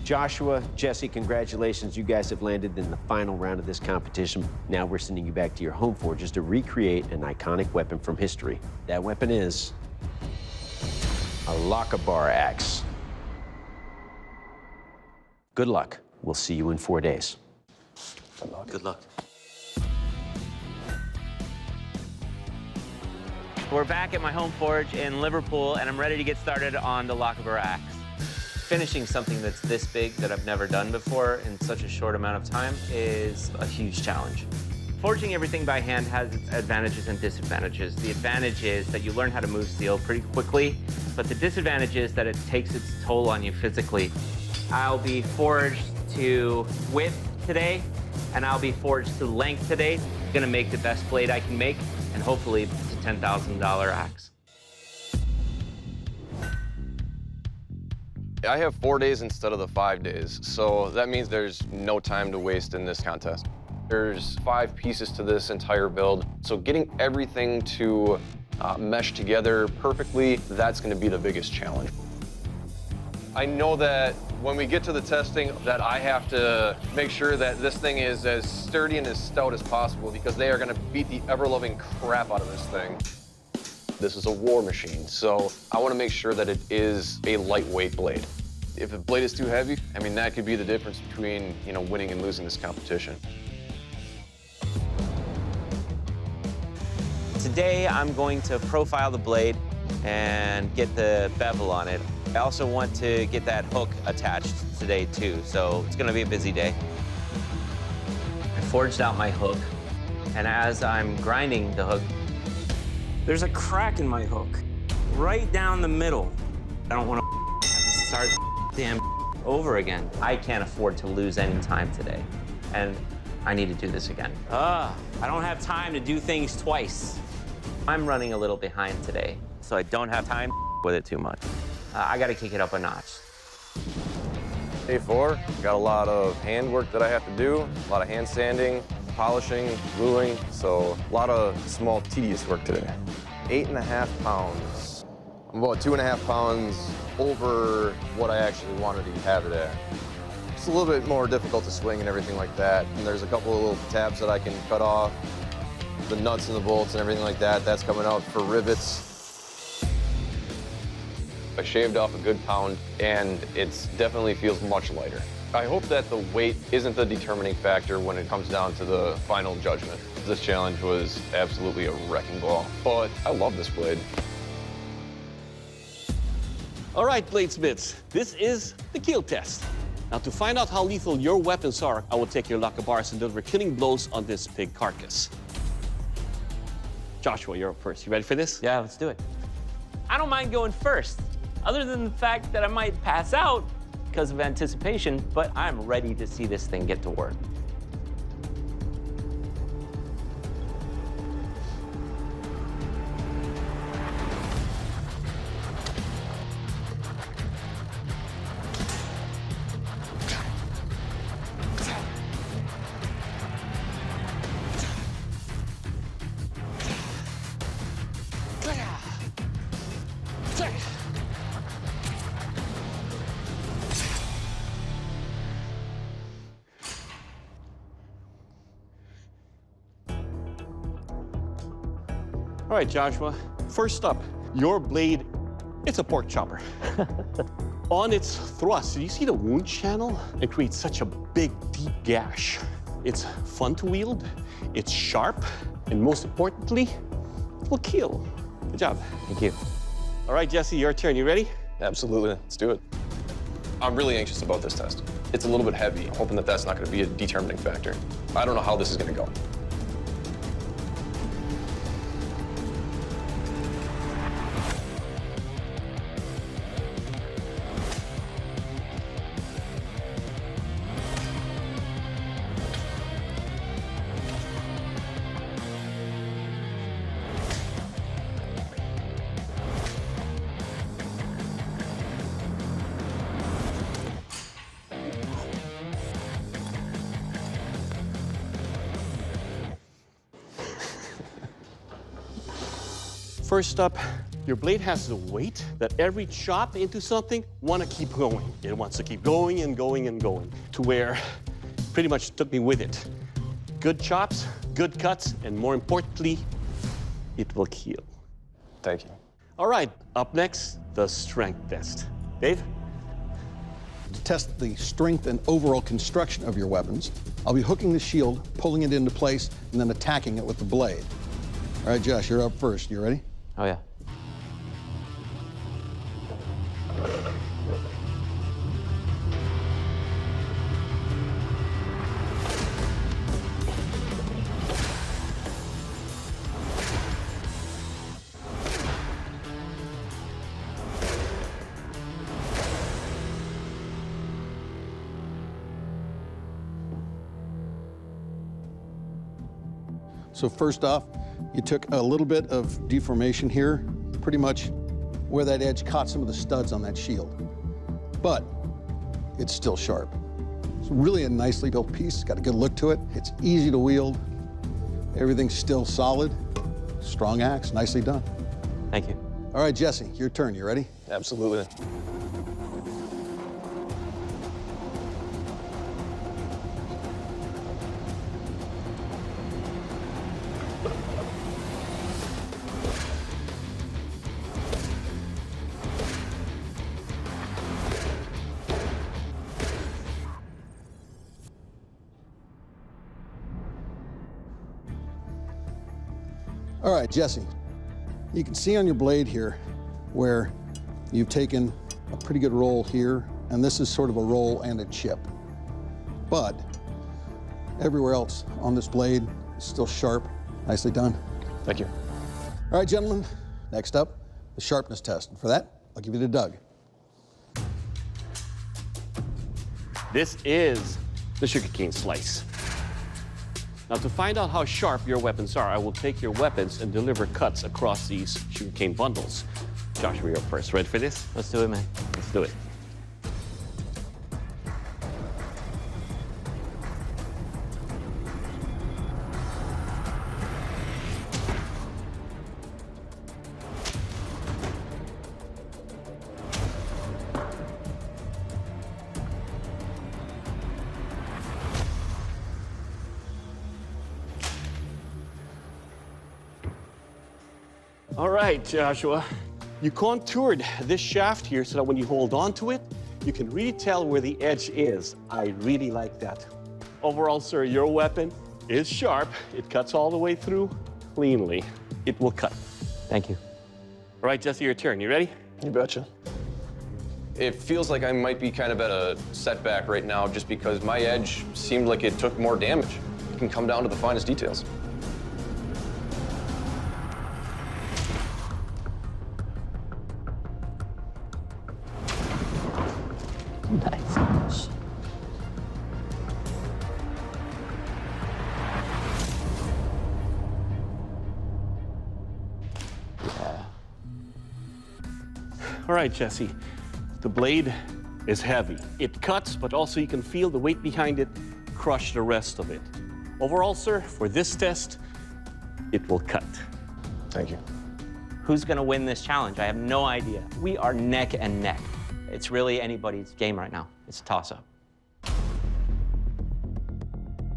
Joshua, Jesse, congratulations. You guys have landed in the final round of this competition. Now we're sending you back to your home forges to recreate an iconic weapon from history. That weapon is a Lochaber Axe. Good luck. We'll see you in 4 days. Good luck. Good luck. We're back at my home forge in Liverpool, and I'm ready to get started on the Lochaber Axe. Finishing something that's this big that I've never done before in such a short amount of time is a huge challenge. Forging everything by hand has its advantages and disadvantages. The advantage is that you learn how to move steel pretty quickly, but the disadvantage is that it takes its toll on you physically. I'll be forged to width today, and I'll be forged to length today. I'm gonna make the best blade I can make, and hopefully it's a $10,000 axe. I have 4 days instead of the 5 days, so that means there's no time to waste in this contest. There's 5 pieces to this entire build, so getting everything to mesh together perfectly, that's gonna be the biggest challenge. I know that when we get to the testing that I have to make sure that this thing is as sturdy and as stout as possible because they are gonna beat the ever-loving crap out of this thing. This is a war machine, so I want to make sure that it is a lightweight blade. If a blade is too heavy, I mean, that could be the difference between, winning and losing this competition. Today, I'm going to profile the blade and get the bevel on it. I also want to get that hook attached today, too, so it's going to be a busy day. I forged out my hook, and as I'm grinding the hook, there's a crack in my hook, right down the middle. I don't want to have to start damn over again. I can't afford to lose any time today, and I need to do this again. I don't have time to do things twice. I'm running a little behind today, so I don't have time with it too much. I gotta kick it up a notch. Day 4, got a lot of hand work that I have to do, a lot of hand sanding, polishing, gluing, so a lot of small, tedious work today. 8.5 pounds. I'm about 2.5 pounds over what I actually wanted to have it at. It's a little bit more difficult to swing and everything like that, and there's a couple of little tabs that I can cut off, the nuts and the bolts and everything like that. That's coming out for rivets. I shaved off a good pound, and it definitely feels much lighter. I hope that the weight isn't the determining factor when it comes down to the final judgment. This challenge was absolutely a wrecking ball, but I love this blade. All right, Bladesmiths, this is the keel test. Now, to find out how lethal your weapons are, I will take your Lochabers and deliver killing blows on this pig carcass. Joshua, you're up first. You ready for this? Yeah, let's do it. I don't mind going first, other than the fact that I might pass out because of anticipation, but I'm ready to see this thing get to work. All right, Joshua. First up, your blade, it's a pork chopper. On its thrust, do you see the wound channel? It creates such a big, deep gash. It's fun to wield, it's sharp, and most importantly, it will kill. Good job. Thank you. All right, Jesse, your turn. You ready? Absolutely, let's do it. I'm really anxious about this test. It's a little bit heavy. I'm hoping that that's not going to be a determining factor. I don't know how this is going to go. First up, Your blade has the weight that every chop into something want to keep going. It wants to keep going and going and going to where pretty much took me with it. Good chops, good cuts, and more importantly, it will heal. Thank you. All right, up next, the strength test. Dave? To test the strength and overall construction of your weapons, I'll be hooking the shield, pulling it into place, and then attacking it with the blade. All right, Josh, you're up first. You ready? Oh, yeah. So first off, you took a little bit of deformation here, pretty much where that edge caught some of the studs on that shield. But it's still sharp. It's really a nicely built piece. It's got a good look to it. It's easy to wield. Everything's still solid. Strong axe, nicely done. Thank you. All right, Jesse, your turn. You ready? Absolutely. All right, Jesse, you can see on your blade here where you've taken a pretty good roll here, and this is sort of a roll and a chip. But everywhere else on this blade is still sharp. Nicely done. Thank you. All right, gentlemen, next up, the sharpness test. And for that, I'll give you to Doug. This is the Sugarcane Slice. Now, to find out how sharp your weapons are, I will take your weapons and deliver cuts across these sugarcane bundles. Joshua, you're first. Ready for this? Let's do it, man. Let's do it. All right, Joshua. You contoured this shaft here so that when you hold on to it, you can really tell where the edge is. I really like that. Overall, sir, your weapon is sharp. It cuts all the way through cleanly. It will cut. Thank you. All right, Jesse, your turn. You ready? You betcha. It feels like I might be kind of at a setback right now just because my edge seemed like it took more damage. It can come down to the finest details. Nice. All right, Jesse. The blade is heavy. It cuts, but also you can feel the weight behind it crush the rest of it. Overall, sir, for this test, it will cut. Thank you. Who's gonna win this challenge? I have no idea. We are neck and neck. It's really anybody's game right now. It's a toss-up.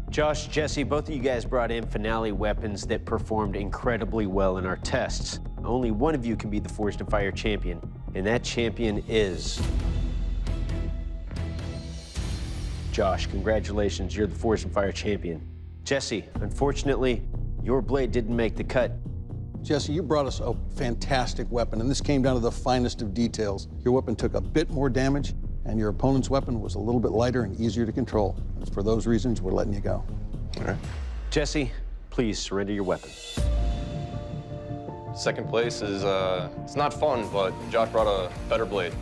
Josh, Jesse, both of you guys brought in finale weapons that performed incredibly well in our tests. Only one of you can be the Forged in Fire champion, and that champion is Josh. Congratulations, you're the Forged in Fire champion. Jesse, unfortunately, your blade didn't make the cut. Jesse, you brought us a fantastic weapon, and this came down to the finest of details. Your weapon took a bit more damage, and your opponent's weapon was a little bit lighter and easier to control. And for those reasons, we're letting you go. All right. Jesse, please surrender your weapon. Second place is, it's not fun, but Josh brought a better blade.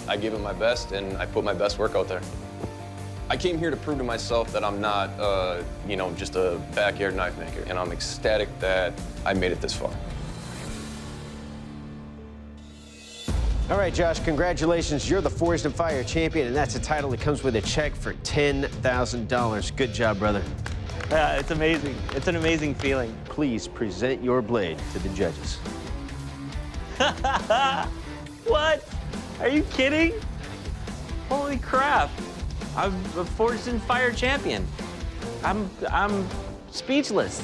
I gave it my best, and I put my best work out there. I came here to prove to myself that I'm not, just a backyard knife maker, and I'm ecstatic that I made it this far. All right, Josh, congratulations. You're the Forged in Fire champion, and that's a title that comes with a check for $10,000. Good job, brother. It's amazing. It's an amazing feeling. Please present your blade to the judges. What? Are you kidding? Holy crap. I'm a Forged in Fire champion. I'm speechless.